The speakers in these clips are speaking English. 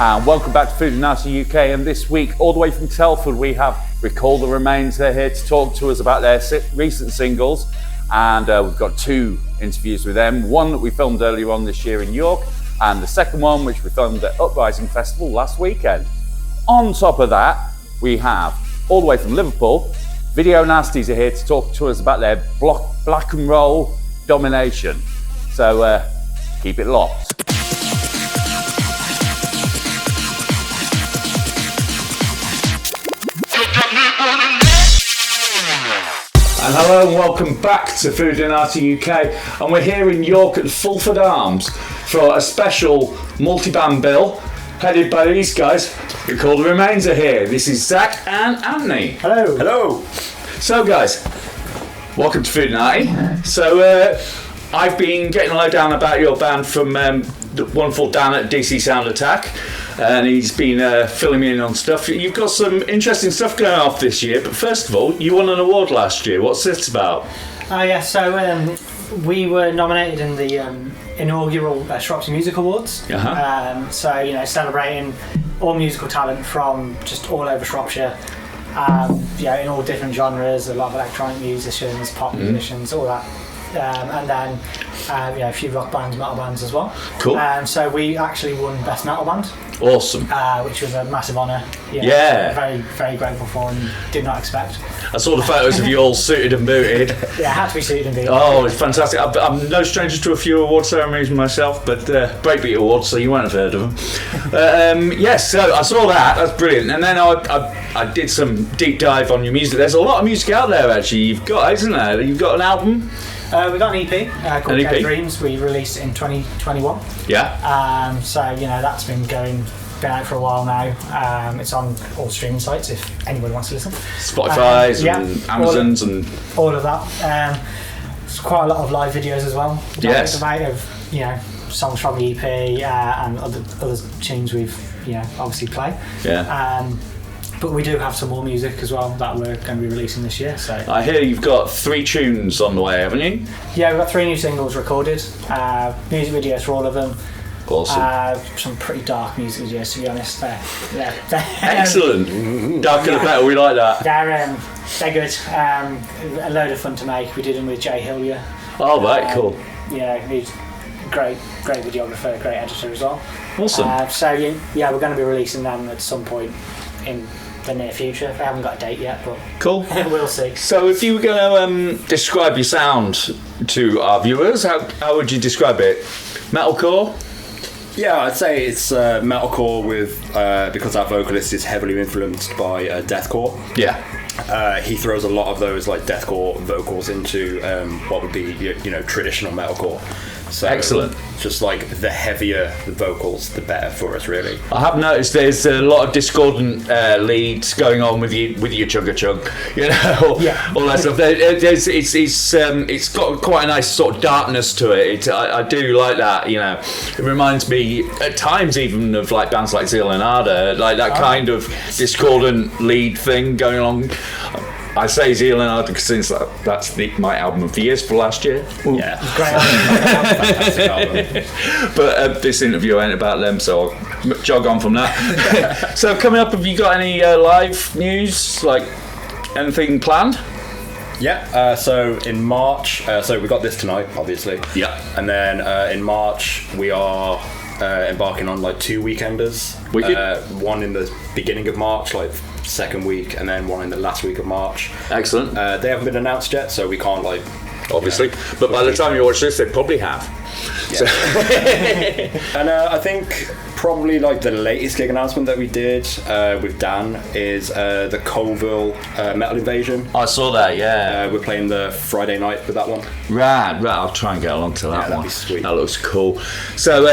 And welcome back to Foodinati UK, and this week, all the way from Telford, we have Recall the Remains. They're here to talk to us about their recent singles, and we've got two interviews with them. One that we filmed earlier on this year in York, and the second one which we filmed at Uprising Festival last weekend. On top of that, we have, all the way from Liverpool, Videonasties are here to talk to us about their black and roll domination. So keep it locked. And hello and welcome back to Foodinati UK, and we're here in York at Fulford Arms for a special multi-band bill headed by these guys. Recall the Remains are here. This is Zach and Anthony. Hello. Hello. So guys, welcome to Foodinati. So I've been getting a lowdown about your band from the wonderful Dan at DC Sound Attack, and he's been filling me in on stuff. You've got some interesting stuff going off this year, but first of all, you won an award last year. What's this about? Oh yeah, so we were nominated in the inaugural Shropshire Music Awards. Uh-huh. So, you know, celebrating all musical talent from just all over Shropshire. Yeah, in all different genres, a lot of electronic musicians, pop musicians, all that. And then a few rock bands, metal bands as well. Cool. So we actually won Best Metal Band. Awesome. Which was a massive honour. Yeah. Very, very grateful for and did not expect. I saw the photos of you all suited and booted. Yeah, had to be suited and booted. Oh, it's fantastic. I'm no stranger to a few award ceremonies myself, but Breakbeat Awards, so you won't have heard of them. Yes, so I saw that. That's brilliant. And then I did some deep dive on your music. There's a lot of music out there, actually. You've got, isn't there? You've got an album? We got an EP called Dead Dreams. We released it in 2021. Yeah. So, you know, that's been out for a while now. It's on all streaming sites if anyone wants to listen. Spotify's and Amazon's and all of that. There's quite a lot of live videos as well. Yes. Of, you know, songs from the EP and other tunes we've, you know, obviously play. Yeah. But we do have some more music as well that we're going to be releasing this year. So I hear you've got 3 tunes on the way, haven't you? Yeah, we've got 3 new singles recorded. Music videos for all of them. Awesome. Some pretty dark music videos, to be honest. Excellent. Darker the better. We like that. They're good. A load of fun to make. We did them with Jay Hillier. Oh, right, cool. Yeah, he's great videographer, great editor as well. Awesome. So yeah, we're going to be releasing them at some point in the near future. I haven't got a date yet, but cool. We'll see. So if you were going to describe your sound to our viewers, how would you describe it? Metalcore? Yeah, I'd say it's metalcore with because our vocalist is heavily influenced by deathcore. Yeah. He throws a lot of those like deathcore vocals into what would be traditional metalcore. So excellent. Just like the heavier the vocals, the better for us, really. I have noticed there's a lot of discordant leads going on with your chugga chug, you know, yeah. all that stuff. It's got quite a nice sort of darkness to it. I do like that, you know. It reminds me at times even of like bands like Zeal and Ardor, like that kind of discordant lead thing going on. I say Zeal and Ardor since that's my album of the years for last year. Ooh. Yeah, great album. Fantastic album. But this interview ain't about them, so I'll jog on from that. So coming up, have you got any live news, like anything planned? Yeah, so in March, so we got this tonight, obviously. Yeah. And then in March, we are embarking on like 2 weekenders. Wicked. One in the beginning of March, like second week, and then one in the last week of March. Excellent. They haven't been announced yet, so we can't like... Obviously. But by the time you watch this, they probably have. Yeah. So and I think probably like the latest gig announcement that we did with Dan is the Colville Metal Invasion. I saw that, yeah. We're playing the Friday night with that one. Right, I'll try and get along to that one. That'd be sweet. That looks cool. So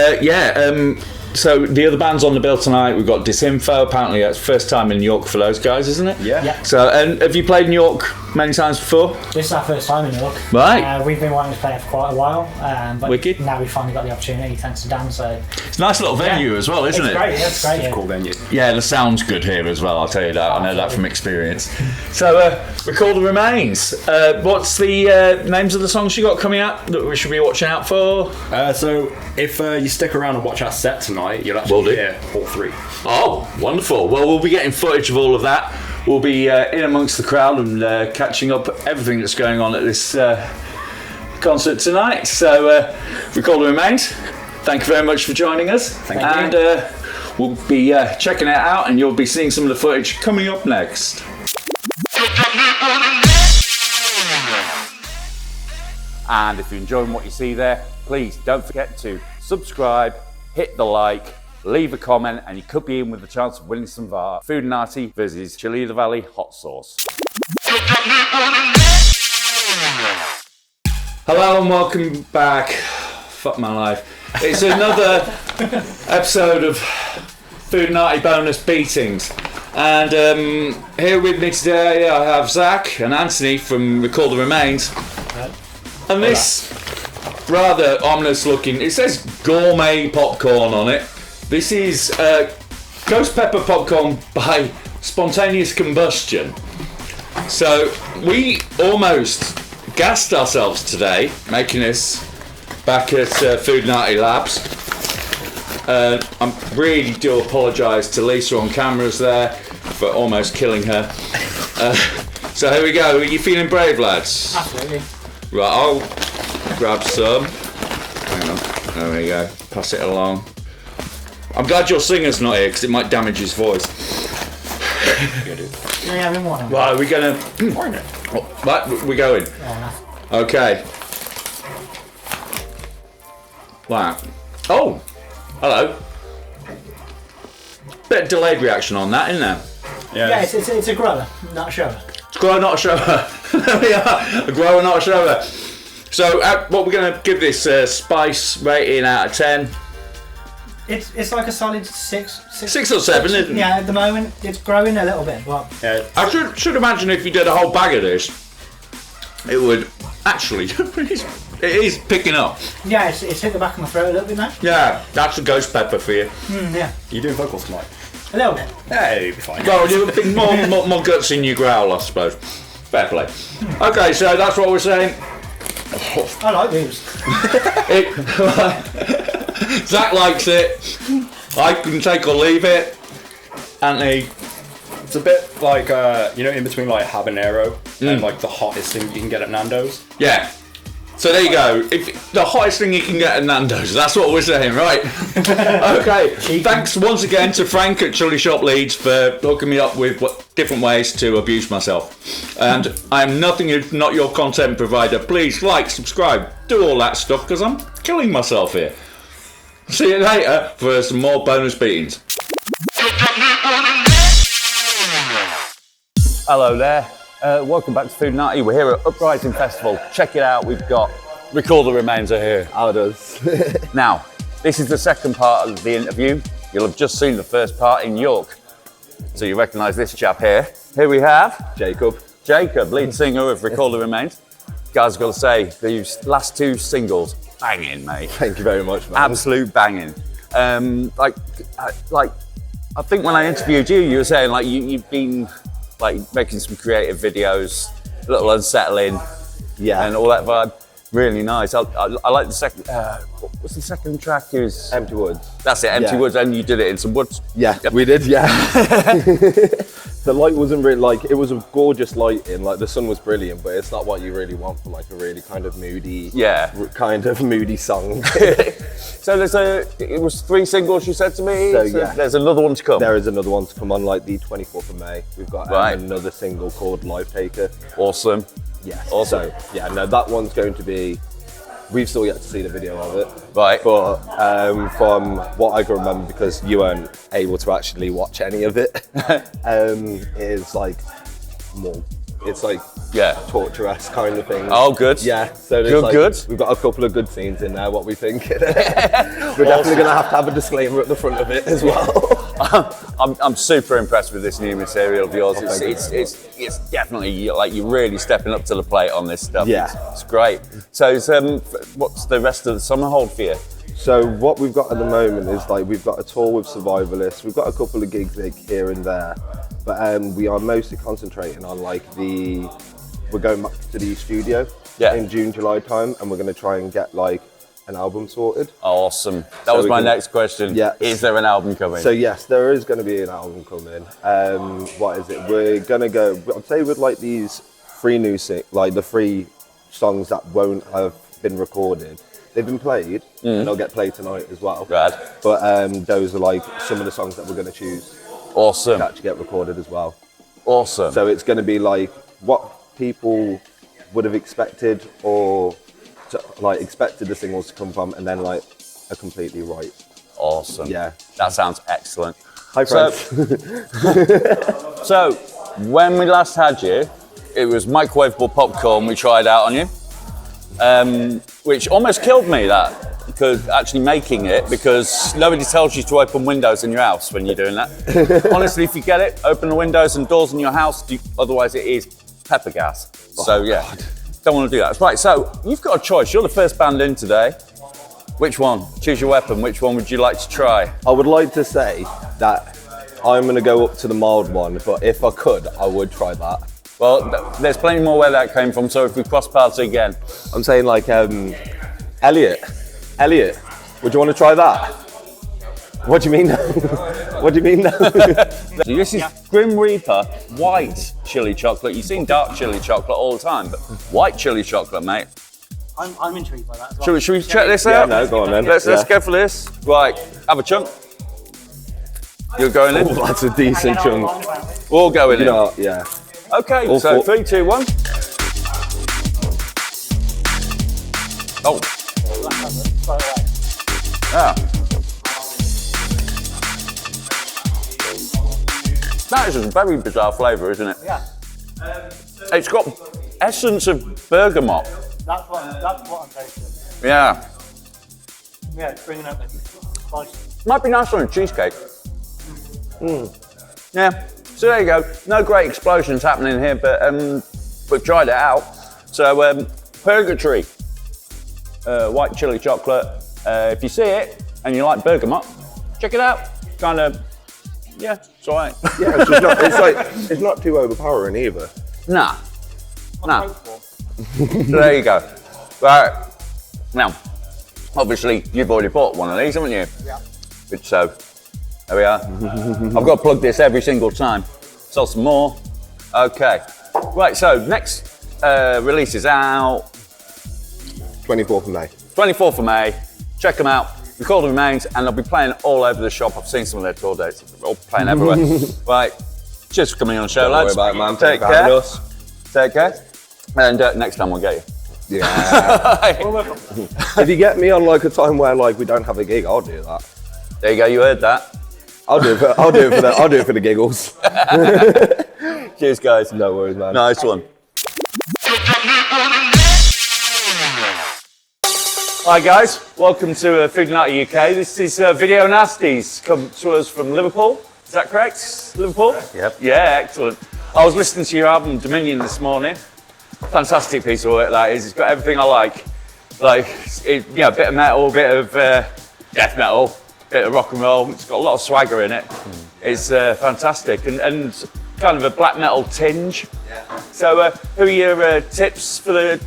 so the other bands on the bill tonight, we've got Disinfo. Apparently it's first time in York for those guys, isn't it? Yeah. So, and have you played in York many times before? This is our first time in York. Right. We've been wanting to play it for quite a while, but Wicked. Now we finally got the opportunity thanks to Dan. So it's a nice little venue as well, isn't it? Great. Yeah, it's great. It's a cool venue. Yeah, the sound's good here as well. I'll tell you that. I know that from experience. So, Recall the Remains. What's the names of the songs you got coming out that we should be watching out for? So if you stick around and watch our set tonight, tonight, you'll actually hear all 3. Oh, wonderful. Well, we'll be getting footage of all of that. We'll be in amongst the crowd and catching up everything that's going on at this concert tonight. So, Recall the Remains, thank you very much for joining us. Thank you. And we'll be checking it out, and you'll be seeing some of the footage coming up next. And if you're enjoying what you see there, please don't forget to subscribe, hit the like, leave a comment, and you could be in with the chance of winning some of our Foodinati versus Chili of the Valley hot sauce. Hello and welcome back. Fuck my life. It's another episode of Foodinati bonus beatings. And here with me today I have Zach and Anthony from Recall the Remains. And this rather ominous looking, it says gourmet popcorn on it. This is ghost pepper popcorn by spontaneous combustion. So we almost gassed ourselves today making this back at Foodinati Labs. I really do apologise to Lisa on cameras there for almost killing her. So here we go. Are you feeling brave, lads? Absolutely. Right, I'll grab some. Hang on. There we go. Pass it along. I'm glad your singer's not here because it might damage his voice. Right, are we going to... Right, we're going. Okay. Wow. Oh, hello. Bit of delayed reaction on that, isn't there? Yeah, it's a grower, not a shower. It's a grower, not a shower. There we are. A grower, not a shower. So, what we're going to give this spice rating out of 10? It's like a solid 6. 6 or 7, isn't it? Yeah, at the moment it's growing a little bit. But Yeah. I should imagine if you did a whole bag of this, it would actually. It is picking up. yeah, it's hit the back of my throat a little bit now. Yeah, that's a ghost pepper for you. Yeah, You doing vocals tonight? a little bit. Yeah, you'll be fine. Well, you're a bit more guts in your growl, I suppose. Fair play. Okay, so that's what we're saying. I like these. Zach likes it. I can take or leave it. Anthony. It's a bit like, in between like habanero and like the hottest thing you can get at Nando's. Yeah. So there you go. If the hottest thing you can get at Nando's, that's what we're saying, right? Okay. Thanks once again to Frank at Chili Shop Leeds for hooking me up with different ways to abuse myself. And I'm nothing if not your content provider. Please like, subscribe, do all that stuff because I'm killing myself here. See you later for some more bonus beatings. Hello there. Welcome back to Foodinati. We're here at Uprising Festival. Check it out. We've got Recall the Remains are here. How it does. Now, this is the second part of the interview. You'll have just seen the first part in York. So you recognise this chap here. Here we have Jacob. Jacob, lead singer of Recall the Remains. Guys, I've got to say, these last 2 singles, banging, mate. Thank you very much, man. Absolute banging. I think when I interviewed you, you were saying like you've been like making some creative videos, a little unsettling, Yeah. and all that vibe. Really nice. I like the second. What's the second track? Is Empty Woods. That's it, Empty Yeah. Woods, and you did it in some woods. Yeah, Yep. we did, yeah. The light wasn't really, like, it was a gorgeous lighting, like the sun was brilliant, but it's not what you really want for like a really kind of moody, song. So it was 3 singles you said to me? So, yeah. There's another one to come. There is another one to come on like the 24th of May. We've got another single called Life Taker. Awesome. Yes. Awesome. So, yeah, no, that one's going to be, we've still yet to see the video of it. Right. But from what I can remember, because you weren't able to actually watch any of it, it's like more, it's like torturous kind of thing. Oh, good. Yeah. So there's good. We've got a couple of good scenes in there. What we think. We're definitely going to have a disclaimer at the front of it as well. I'm super impressed with this new material of yours. It's definitely like you're really stepping up to the plate on this stuff. Yeah. It's great. So what's the rest of the summer hold for you? So what we've got at the moment is like we've got a tour with Survivalists. We've got a couple of gigs here and there, but we are mostly concentrating on like we're going back to the studio in June, July time, and we're going to try and get like an album sorted. Awesome. That was my next question. Yeah. Is there an album coming? So yes, there is going to be an album coming. What is it? We're going to go, I'd say with like these 3 new like the 3 songs that won't have been recorded. They've been played, and they'll get played tonight as well. Rad. But those are like some of the songs that we're going to choose. Awesome. To actually get recorded as well. Awesome. So it's going to be like what people would have expected or expected the singles to come from, and then like a completely right. Awesome. Yeah. That sounds excellent. Hi, friends. So, when we last had you, it was microwavable popcorn we tried out on you, which almost killed me, that, because actually making it, because nobody tells you to open windows in your house when you're doing that. Honestly, if you get it, open the windows and doors in your house, otherwise it is pepper gas. So yeah, don't want to do that. Right, so you've got a choice. You're the first band in today. Which one? Choose your weapon. Which one would you like to try? I would like to say that I'm going to go up to the mild one, but if I could, I would try that. Well, there's plenty more where that came from, so if we cross paths again. I'm saying like, Elliot, would you want to try that? What do you mean no? What do you mean no? This is Grim Reaper white chili chocolate. You've seen dark chili chocolate all the time, but white chili chocolate, mate. I'm intrigued by that as well. Should we check this out? Yeah, no, go on then. Let's go for this. Right, have a chunk. You're going in? Oh, that's a decent chunk. We're all going in. Yeah. Okay, All so four. 3, 2, 1. Oh. Yeah. That is a very bizarre flavour, isn't it? Yeah. It's got essence of bergamot. That's what I'm tasting. Yeah. Yeah, it's bringing up the Might be nice on a cheesecake. Yeah. So there you go. No great explosions happening here, but we've tried it out. So Purgatory, white chili chocolate. If you see it and you like bergamot, check it out. Kind of, yeah, it's all right. Yeah, it's not too overpowering either. Nah. So there you go. Right. Now, obviously, you've already bought one of these, haven't you? Yeah. Good, so there we are. I've got to plug this every single time. Sell some more. Okay. Right, so next release is out 24th of May. 24th of May. Check them out. Recall the Remains, and they'll be playing all over the shop. I've seen some of their tour dates. They're all playing everywhere. Right. Cheers for coming on the show, Don't lads. worry about it, man. Take Thanks for having care. us. Take care. And next time we'll get you. Yeah. If you get me on like a time where like we don't have a gig, I'll do that. There you go. You heard that. I'll do it for the giggles. Cheers, guys. No worries, man. Nice one. Hi guys, welcome to Foodinati UK. This is Video Nasties, come to us from Liverpool. Is that correct? Liverpool? Yep. Yeah, excellent. I was listening to your album Dominion this morning. Fantastic piece of work that is. It's got everything I like. Like, a bit of metal, a bit of death metal, bit of rock and roll. It's got a lot of swagger in it. It's fantastic and kind of a black metal tinge. Yeah. So, who are your tips for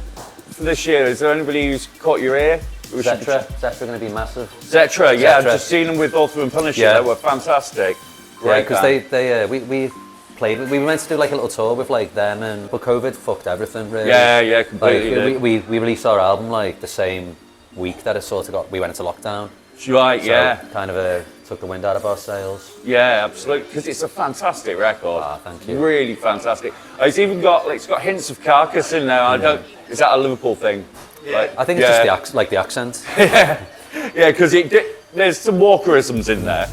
this year? Is there anybody who's caught your ear? Zetra going to be massive. Zetra, yeah, I've Zetra. just seen them with Author and Punisher. Yeah. They were fantastic. Yeah, Great because band. we played. We were meant to do like a little tour with like them, but COVID fucked everything really. Yeah, completely. Like, we released our album like the same week that it sort of we went into lockdown. Right, So yeah. kind of took the wind out of our sails. Yeah, absolutely. Because it's a fantastic record. Ah, thank you. Really fantastic. It's even got hints of Carcass in there. Is that a Liverpool thing? Yeah. I think it's just the accent. Yeah, because there's some Walkerisms in there.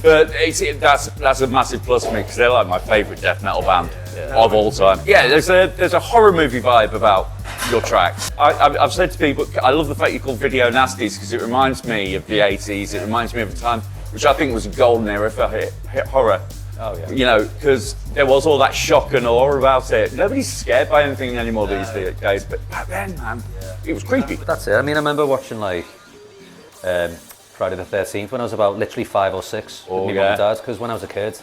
But that's a massive plus for me because they're like my favourite death metal band of all time. Yeah, there's a horror movie vibe about your tracks. I've said to people, I love the fact you call Video Nasties because it reminds me of the 80s. It reminds me of a time which I think was a golden era for hit horror. Oh yeah. Because there was all that shock and awe about it. Nobody's scared by anything anymore these days, but back then, man, it was creepy. But that's it. I mean, I remember watching like Friday the 13th when I was about literally 5 or 6 with my mum and dad, because when I was a kid,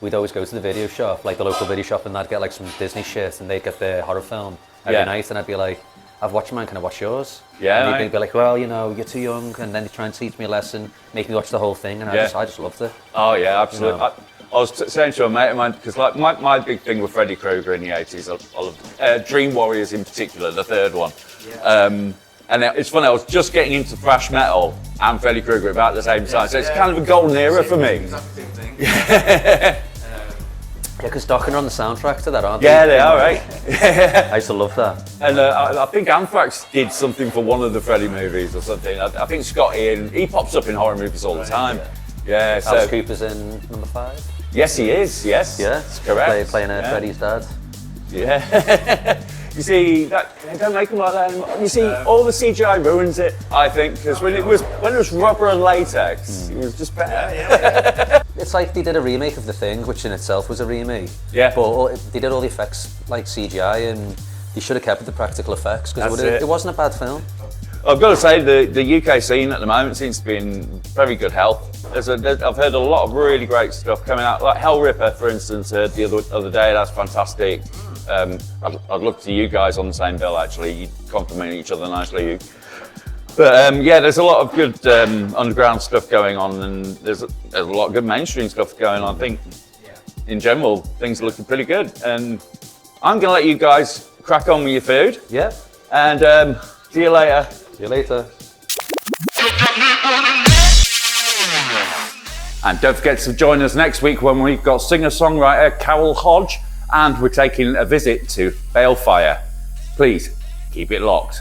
we'd always go to the video shop, like the local video shop, and I'd get like some Disney shit, and they'd get their horror film every night, and I'd be like, I've watched mine, can I watch yours? Yeah, and right. they'd be like, well, you know, you're too young, and then they try and teach me a lesson, make me watch the whole thing, and I just loved it. Oh yeah, absolutely. You know. I was saying to a mate of mine, because like my big thing with Freddy Krueger in the 80s, I love Dream Warriors in particular, the third one. Yeah. And it's funny, I was just getting into thrash metal and Freddy Krueger about the same time, so it's kind of a golden era for me. Yeah, because Dokken are on the soundtrack to that, aren't they? Yeah, they are, right? I used to love that. And I think Anthrax did something for one of the Freddy movies or something. I think Scott Ian, he pops up in horror movies all the time. Yeah, so. Alice Cooper's in number 5. Yes, he is, yes. Yeah, that's correct. Playing Freddy's dad. Yeah. You see, they don't make them like that anymore. You see, all the CGI ruins it, I think, because when it was rubber and latex, it was just better. It's like they did a remake of The Thing, which in itself was a remake. Yeah. But they did all the effects like CGI, and they should have kept the practical effects, because it wasn't a bad film. I've got to say, the UK scene at the moment seems to be in very good health. I've heard a lot of really great stuff coming out, like Hell Ripper, for instance, heard the other day. That's fantastic. I'd love to see you guys on the same bill, actually. You compliment each other nicely. But yeah, there's a lot of good underground stuff going on, and there's a lot of good mainstream stuff going on. I think, in general, things are looking pretty good. And I'm going to let you guys crack on with your food. Yeah. And see you later. See you later. And don't forget to join us next week when we've got singer-songwriter Carol Hodge, and we're taking a visit to Balefire. Please keep it locked.